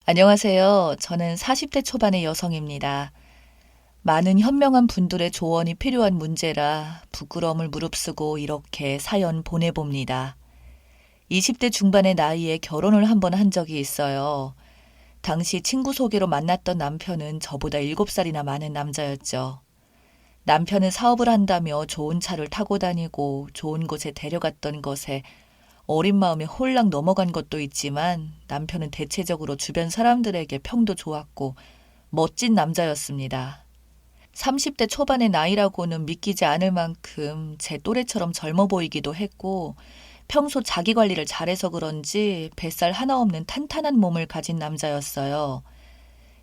안녕하세요. 저는 40대 초반의 여성입니다. 많은 현명한 분들의 조언이 필요한 문제라 부끄러움을 무릅쓰고 이렇게 사연 보내봅니다. 20대 중반의 나이에 결혼을 한번 한 적이 있어요. 당시 친구 소개로 만났던 남편은 저보다 7살이나 많은 남자였죠. 남편은 사업을 한다며 좋은 차를 타고 다니고 좋은 곳에 데려갔던 것에 어린 마음에 홀랑 넘어간 것도 있지만 남편은 대체적으로 주변 사람들에게 평도 좋았고 멋진 남자였습니다. 30대 초반의 나이라고는 믿기지 않을 만큼 제 또래처럼 젊어 보이기도 했고 평소 자기 관리를 잘해서 그런지 뱃살 하나 없는 탄탄한 몸을 가진 남자였어요.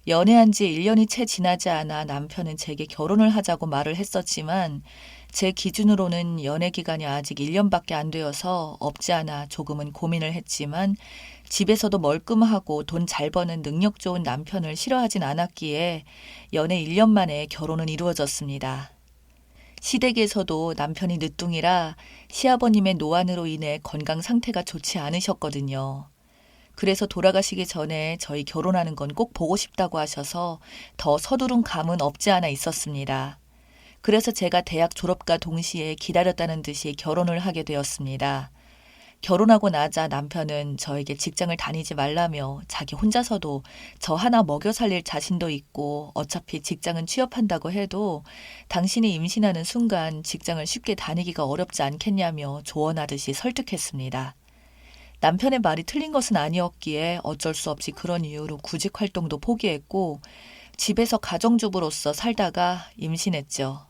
연애한 지 1년이 채 지나지 않아 남편은 제게 결혼을 하자고 말을 했었지만 제 기준으로는 연애 기간이 아직 1년밖에 안 되어서 없지 않아 조금은 고민을 했지만 집에서도 멀끔하고 돈 잘 버는 능력 좋은 남편을 싫어하진 않았기에 연애 1년 만에 결혼은 이루어졌습니다. 시댁에서도 남편이 늦둥이라 시아버님의 노안으로 인해 건강 상태가 좋지 않으셨거든요. 그래서 돌아가시기 전에 저희 결혼하는 건 꼭 보고 싶다고 하셔서 더 서두른 감은 없지 않아 있었습니다. 그래서 제가 대학 졸업과 동시에 기다렸다는 듯이 결혼을 하게 되었습니다. 결혼하고 나자 남편은 저에게 직장을 다니지 말라며 자기 혼자서도 저 하나 먹여 살릴 자신도 있고 어차피 직장은 취업한다고 해도 당신이 임신하는 순간 직장을 쉽게 다니기가 어렵지 않겠냐며 조언하듯이 설득했습니다. 남편의 말이 틀린 것은 아니었기에 어쩔 수 없이 그런 이유로 구직 활동도 포기했고 집에서 가정주부로서 살다가 임신했죠.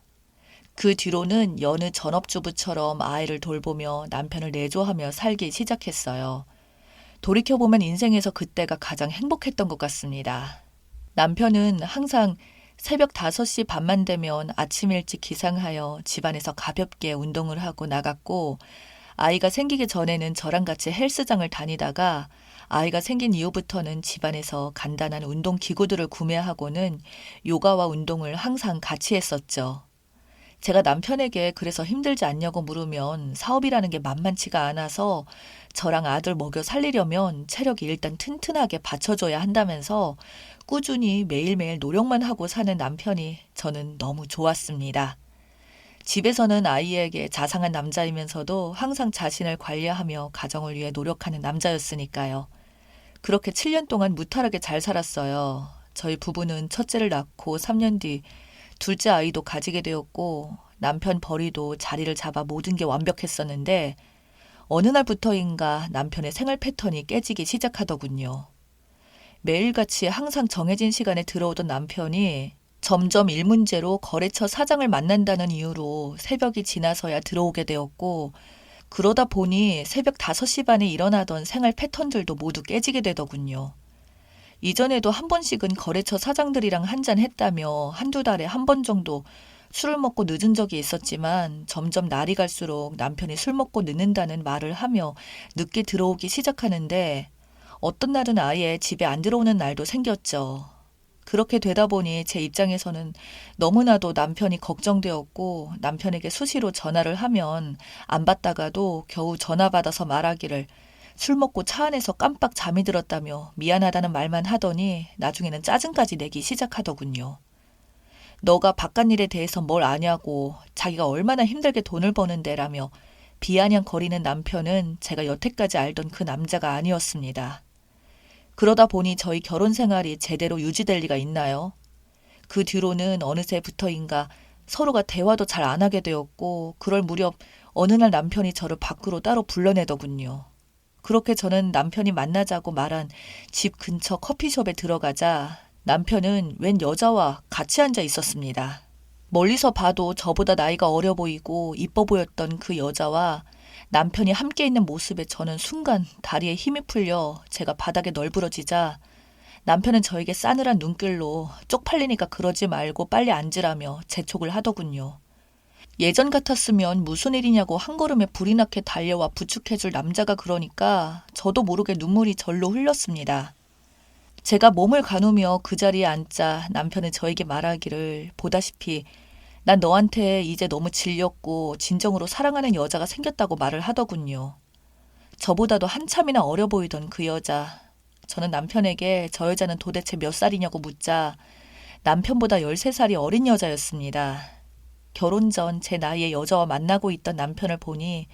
그 뒤로는 여느 전업주부처럼 아이를 돌보며 남편을 내조하며 살기 시작했어요. 돌이켜보면 인생에서 그때가 가장 행복했던 것 같습니다. 남편은 항상 새벽 5시 반만 되면 아침 일찍 기상하여 집안에서 가볍게 운동을 하고 나갔고 아이가 생기기 전에는 저랑 같이 헬스장을 다니다가 아이가 생긴 이후부터는 집안에서 간단한 운동 기구들을 구매하고는 요가와 운동을 항상 같이 했었죠. 제가 남편에게 그래서 힘들지 않냐고 물으면 사업이라는 게 만만치가 않아서 저랑 아들 먹여 살리려면 체력이 일단 튼튼하게 받쳐줘야 한다면서 꾸준히 매일매일 노력만 하고 사는 남편이 저는 너무 좋았습니다. 집에서는 아이에게 자상한 남자이면서도 항상 자신을 관리하며 가정을 위해 노력하는 남자였으니까요. 그렇게 7년 동안 무탈하게 잘 살았어요. 저희 부부는 첫째를 낳고 3년 뒤 둘째 아이도 가지게 되었고 남편 벌이도 자리를 잡아 모든 게 완벽했었는데 어느 날부터인가 남편의 생활 패턴이 깨지기 시작하더군요. 매일같이 항상 정해진 시간에 들어오던 남편이 점점 일 문제로 거래처 사장을 만난다는 이유로 새벽이 지나서야 들어오게 되었고 그러다 보니 새벽 5시 반에 일어나던 생활 패턴들도 모두 깨지게 되더군요. 이전에도 한 번씩은 거래처 사장들이랑 한잔 했다며 한두 달에 한 번 정도 술을 먹고 늦은 적이 있었지만 점점 날이 갈수록 남편이 술 먹고 늦는다는 말을 하며 늦게 들어오기 시작하는데 어떤 날은 아예 집에 안 들어오는 날도 생겼죠. 그렇게 되다 보니 제 입장에서는 너무나도 남편이 걱정되었고 남편에게 수시로 전화를 하면 안 받다가도 겨우 전화 받아서 말하기를 술 먹고 차 안에서 깜빡 잠이 들었다며 미안하다는 말만 하더니 나중에는 짜증까지 내기 시작하더군요. 너가 바깥 일에 대해서 뭘 아냐고 자기가 얼마나 힘들게 돈을 버는데라며 비아냥거리는 남편은 제가 여태까지 알던 그 남자가 아니었습니다. 그러다 보니 저희 결혼 생활이 제대로 유지될 리가 있나요? 그 뒤로는 어느새부터인가 서로가 대화도 잘 안 하게 되었고 그럴 무렵 어느 날 남편이 저를 밖으로 따로 불러내더군요. 그렇게 저는 남편이 만나자고 말한 집 근처 커피숍에 들어가자 남편은 웬 여자와 같이 앉아 있었습니다. 멀리서 봐도 저보다 나이가 어려 보이고 이뻐 보였던 그 여자와 남편이 함께 있는 모습에 저는 순간 다리에 힘이 풀려 제가 바닥에 널브러지자 남편은 저에게 싸늘한 눈길로 쪽팔리니까 그러지 말고 빨리 앉으라며 재촉을 하더군요. 예전 같았으면 무슨 일이냐고 한 걸음에 불이 나게 달려와 부축해줄 남자가 그러니까 저도 모르게 눈물이 절로 흘렀습니다. 제가 몸을 가누며 그 자리에 앉자 남편은 저에게 말하기를 보다시피 난 너한테 이제 너무 질렸고 진정으로 사랑하는 여자가 생겼다고 말을 하더군요. 저보다도 한참이나 어려 보이던 그 여자. 저는 남편에게 저 여자는 도대체 몇 살이냐고 묻자 남편보다 13살이 어린 여자였습니다. 결혼 전 제 나이의 여자와 만나고 있던 남편을 보니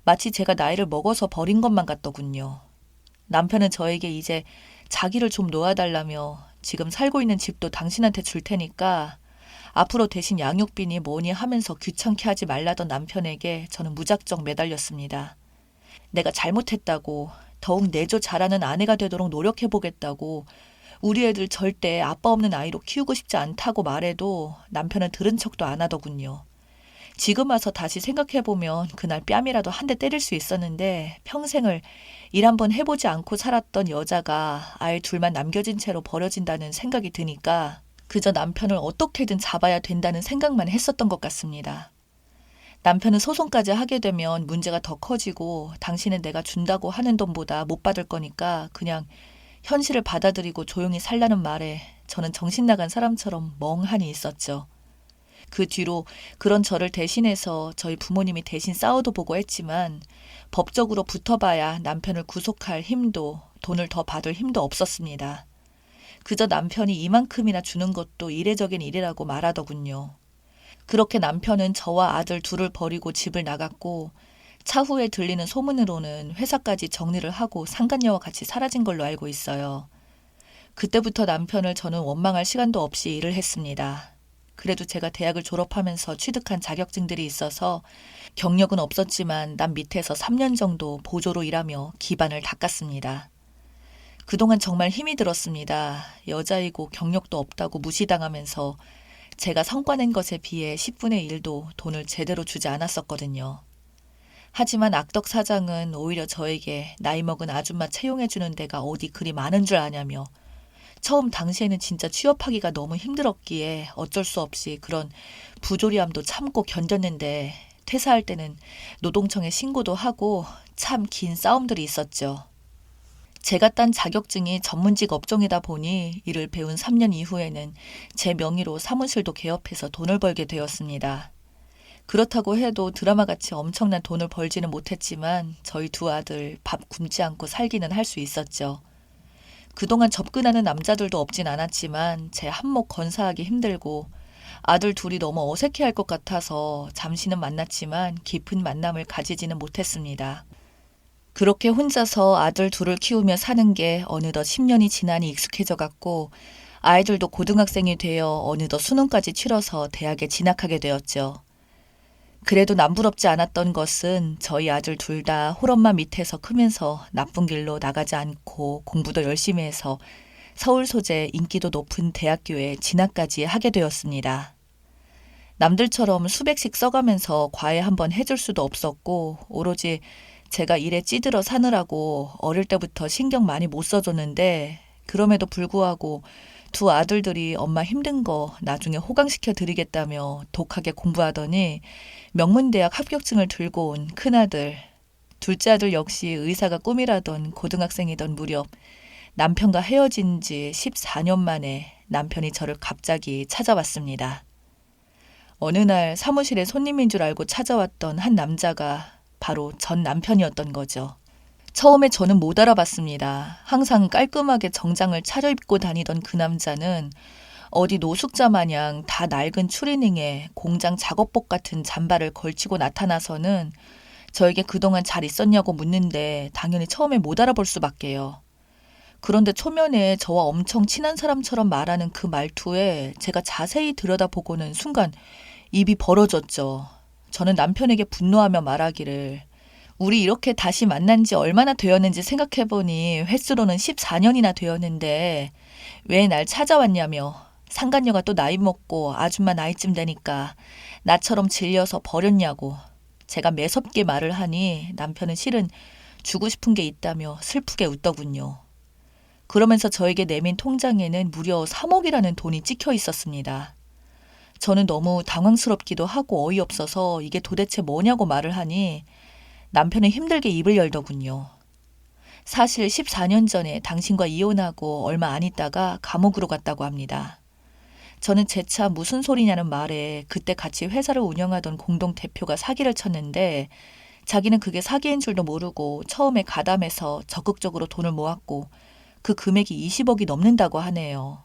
마치 제가 나이를 먹어서 버린 것만 같더군요. 남편은 저에게 이제 자기를 좀 놓아달라며 지금 살고 있는 집도 당신한테 줄 테니까 앞으로 대신 양육비니 뭐니 하면서 귀찮게 하지 말라던 남편에게 저는 무작정 매달렸습니다. 내가 잘못했다고, 더욱 내조 잘하는 아내가 되도록 노력해보겠다고, 우리 애들 절대 아빠 없는 아이로 키우고 싶지 않다고 말해도 남편은 들은 척도 안 하더군요. 지금 와서 다시 생각해보면 그날 뺨이라도 한 대 때릴 수 있었는데 평생을 일 한번 해보지 않고 살았던 여자가 아이 둘만 남겨진 채로 버려진다는 생각이 드니까 그저 남편을 어떻게든 잡아야 된다는 생각만 했었던 것 같습니다. 남편은 소송까지 하게 되면 문제가 더 커지고 당신은 내가 준다고 하는 돈보다 못 받을 거니까 그냥 현실을 받아들이고 조용히 살라는 말에 저는 정신 나간 사람처럼 멍하니 있었죠. 그 뒤로 그런 저를 대신해서 저희 부모님이 대신 싸워도 보고 했지만 법적으로 붙어봐야 남편을 구속할 힘도 돈을 더 받을 힘도 없었습니다. 그저 남편이 이만큼이나 주는 것도 이례적인 일이라고 말하더군요. 그렇게 남편은 저와 아들 둘을 버리고 집을 나갔고 차후에 들리는 소문으로는 회사까지 정리를 하고 상간녀와 같이 사라진 걸로 알고 있어요. 그때부터 남편을 저는 원망할 시간도 없이 일을 했습니다. 그래도 제가 대학을 졸업하면서 취득한 자격증들이 있어서 경력은 없었지만 남 밑에서 3년 정도 보조로 일하며 기반을 닦았습니다. 그동안 정말 힘이 들었습니다. 여자이고 경력도 없다고 무시당하면서 제가 성과 낸 것에 비해 10분의 1도 돈을 제대로 주지 않았었거든요. 하지만 악덕 사장은 오히려 저에게 나이 먹은 아줌마 채용해주는 데가 어디 그리 많은 줄 아냐며 처음 당시에는 진짜 취업하기가 너무 힘들었기에 어쩔 수 없이 그런 부조리함도 참고 견뎠는데 퇴사할 때는 노동청에 신고도 하고 참 긴 싸움들이 있었죠. 제가 딴 자격증이 전문직 업종이다 보니 이를 배운 3년 이후에는 제 명의로 사무실도 개업해서 돈을 벌게 되었습니다. 그렇다고 해도 드라마같이 엄청난 돈을 벌지는 못했지만 저희 두 아들 밥 굶지 않고 살기는 할 수 있었죠. 그동안 접근하는 남자들도 없진 않았지만 제 한몫 건사하기 힘들고 아들 둘이 너무 어색해할 것 같아서 잠시는 만났지만 깊은 만남을 가지지는 못했습니다. 그렇게 혼자서 아들 둘을 키우며 사는 게 어느덧 10년이 지나니 익숙해져 갔고 아이들도 고등학생이 되어 어느덧 수능까지 치러서 대학에 진학하게 되었죠. 그래도 남부럽지 않았던 것은 저희 아들 둘 다 홀엄마 밑에서 크면서 나쁜 길로 나가지 않고 공부도 열심히 해서 서울 소재 인기도 높은 대학교에 진학까지 하게 되었습니다. 남들처럼 수백씩 써가면서 과외 한번 해줄 수도 없었고 오로지 제가 일에 찌들어 사느라고 어릴 때부터 신경 많이 못 써줬는데 그럼에도 불구하고 두 아들들이 엄마 힘든 거 나중에 호강시켜 드리겠다며 독하게 공부하더니 명문대학 합격증을 들고 온 큰아들, 둘째 아들 역시 의사가 꿈이라던 고등학생이던 무렵 남편과 헤어진 지 14년 만에 남편이 저를 갑자기 찾아왔습니다. 어느 날 사무실에 손님인 줄 알고 찾아왔던 한 남자가 바로 전 남편이었던 거죠. 처음에 저는 못 알아봤습니다. 항상 깔끔하게 정장을 차려입고 다니던 그 남자는 어디 노숙자 마냥 다 낡은 추리닝에 공장 작업복 같은 잠바를 걸치고 나타나서는 저에게 그동안 잘 있었냐고 묻는데 당연히 처음에 못 알아볼 수밖에요. 그런데 초면에 저와 엄청 친한 사람처럼 말하는 그 말투에 제가 자세히 들여다보고는 순간 입이 벌어졌죠. 저는 남편에게 분노하며 말하기를 우리 이렇게 다시 만난 지 얼마나 되었는지 생각해보니 횟수로는 14년이나 되었는데 왜 날 찾아왔냐며 상간녀가 또 나이 먹고 아줌마 나이쯤 되니까 나처럼 질려서 버렸냐고 제가 매섭게 말을 하니 남편은 실은 주고 싶은 게 있다며 슬프게 웃더군요. 그러면서 저에게 내민 통장에는 무려 3억이라는 돈이 찍혀 있었습니다. 저는 너무 당황스럽기도 하고 어이없어서 이게 도대체 뭐냐고 말을 하니 남편은 힘들게 입을 열더군요. 사실 14년 전에 당신과 이혼하고 얼마 안 있다가 감옥으로 갔다고 합니다. 저는 재차 무슨 소리냐는 말에 그때 같이 회사를 운영하던 공동대표가 사기를 쳤는데 자기는 그게 사기인 줄도 모르고 처음에 가담해서 적극적으로 돈을 모았고 그 금액이 20억이 넘는다고 하네요.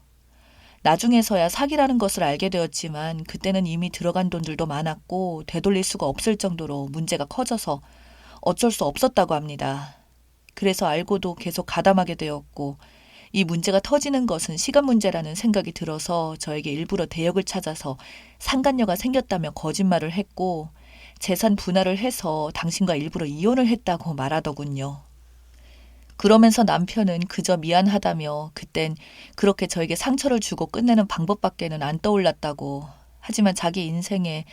나중에서야 사기라는 것을 알게 되었지만 그때는 이미 들어간 돈들도 많았고 되돌릴 수가 없을 정도로 문제가 커져서 어쩔 수 없었다고 합니다. 그래서 알고도 계속 가담하게 되었고 이 문제가 터지는 것은 시간 문제라는 생각이 들어서 저에게 일부러 대역을 찾아서 상간녀가 생겼다며 거짓말을 했고 재산 분할을 해서 당신과 일부러 이혼을 했다고 말하더군요. 그러면서 남편은 그저 미안하다며 그땐 그렇게 저에게 상처를 주고 끝내는 방법밖에는 안 떠올랐다고, 하지만 자기 인생에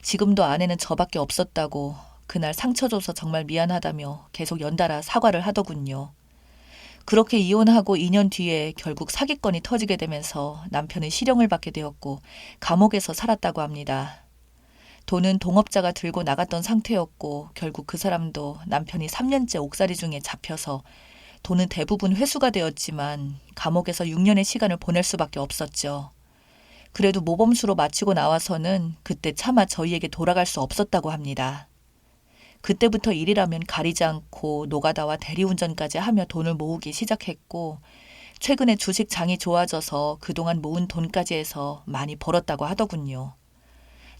지금도 아내는 저밖에 없었다고 그날 상처 줘서 정말 미안하다며 계속 연달아 사과를 하더군요. 그렇게 이혼하고 2년 뒤에 결국 사기건이 터지게 되면서 남편은 실형을 받게 되었고 감옥에서 살았다고 합니다. 돈은 동업자가 들고 나갔던 상태였고 결국 그 사람도 남편이 3년째 옥살이 중에 잡혀서 돈은 대부분 회수가 되었지만 감옥에서 6년의 시간을 보낼 수밖에 없었죠. 그래도 모범수로 마치고 나와서는 그때 차마 저희에게 돌아갈 수 없었다고 합니다. 그때부터 일이라면 가리지 않고 노가다와 대리운전까지 하며 돈을 모으기 시작했고 최근에 주식 장이 좋아져서 그동안 모은 돈까지 해서 많이 벌었다고 하더군요.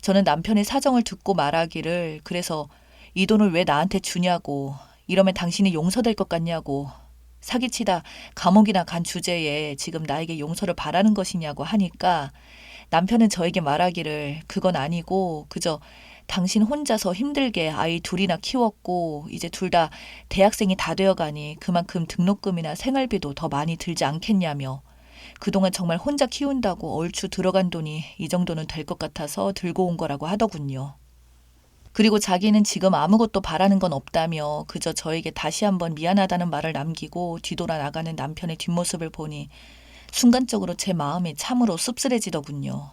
저는 남편의 사정을 듣고 말하기를 그래서 이 돈을 왜 나한테 주냐고, 이러면 당신이 용서될 것 같냐고, 사기치다 감옥이나 간 주제에 지금 나에게 용서를 바라는 것이냐고 하니까 남편은 저에게 말하기를 그건 아니고 그저 당신 혼자서 힘들게 아이 둘이나 키웠고 이제 둘 다 대학생이 다 되어가니 그만큼 등록금이나 생활비도 더 많이 들지 않겠냐며 그동안 정말 혼자 키운다고 얼추 들어간 돈이 이 정도는 될 것 같아서 들고 온 거라고 하더군요. 그리고 자기는 지금 아무것도 바라는 건 없다며 그저 저에게 다시 한번 미안하다는 말을 남기고 뒤돌아 나가는 남편의 뒷모습을 보니 순간적으로 제 마음이 참으로 씁쓸해지더군요.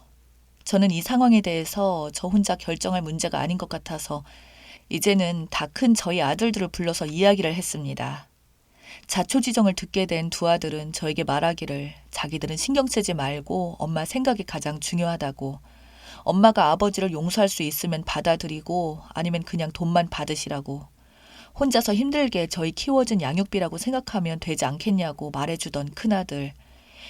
저는 이 상황에 대해서 저 혼자 결정할 문제가 아닌 것 같아서 이제는 다 큰 저희 아들들을 불러서 이야기를 했습니다. 자초지정을 듣게 된 두 아들은 저에게 말하기를 자기들은 신경 쓰지 말고 엄마 생각이 가장 중요하다고, 엄마가 아버지를 용서할 수 있으면 받아들이고 아니면 그냥 돈만 받으시라고, 혼자서 힘들게 저희 키워준 양육비라고 생각하면 되지 않겠냐고 말해주던 큰아들.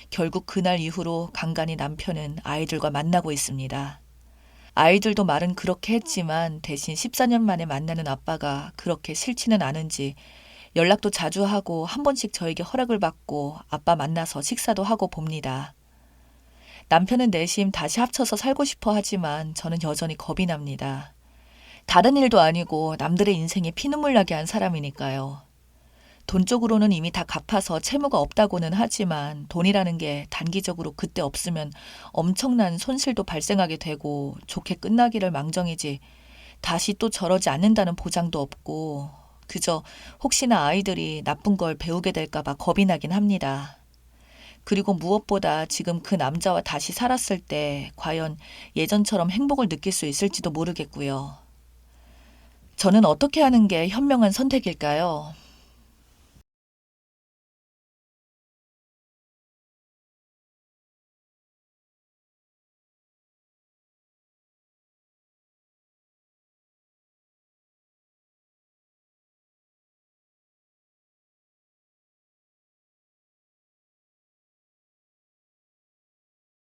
결국 그날 이후로 간간히 남편은 아이들과 만나고 있습니다. 아이들도 말은 그렇게 했지만 대신 14년 만에 만나는 아빠가 그렇게 싫지는 않은지 연락도 자주 하고 한 번씩 저에게 허락을 받고 아빠 만나서 식사도 하고 봅니다. 남편은 내심 다시 합쳐서 살고 싶어 하지만 저는 여전히 겁이 납니다. 다른 일도 아니고 남들의 인생에 피눈물 나게 한 사람이니까요. 돈 쪽으로는 이미 다 갚아서 채무가 없다고는 하지만 돈이라는 게 단기적으로 그때 없으면 엄청난 손실도 발생하게 되고 좋게 끝나기를 망정이지 다시 또 저러지 않는다는 보장도 없고 그저 혹시나 아이들이 나쁜 걸 배우게 될까 봐 겁이 나긴 합니다. 그리고 무엇보다 지금 그 남자와 다시 살았을 때 과연 예전처럼 행복을 느낄 수 있을지도 모르겠고요. 저는 어떻게 하는 게 현명한 선택일까요?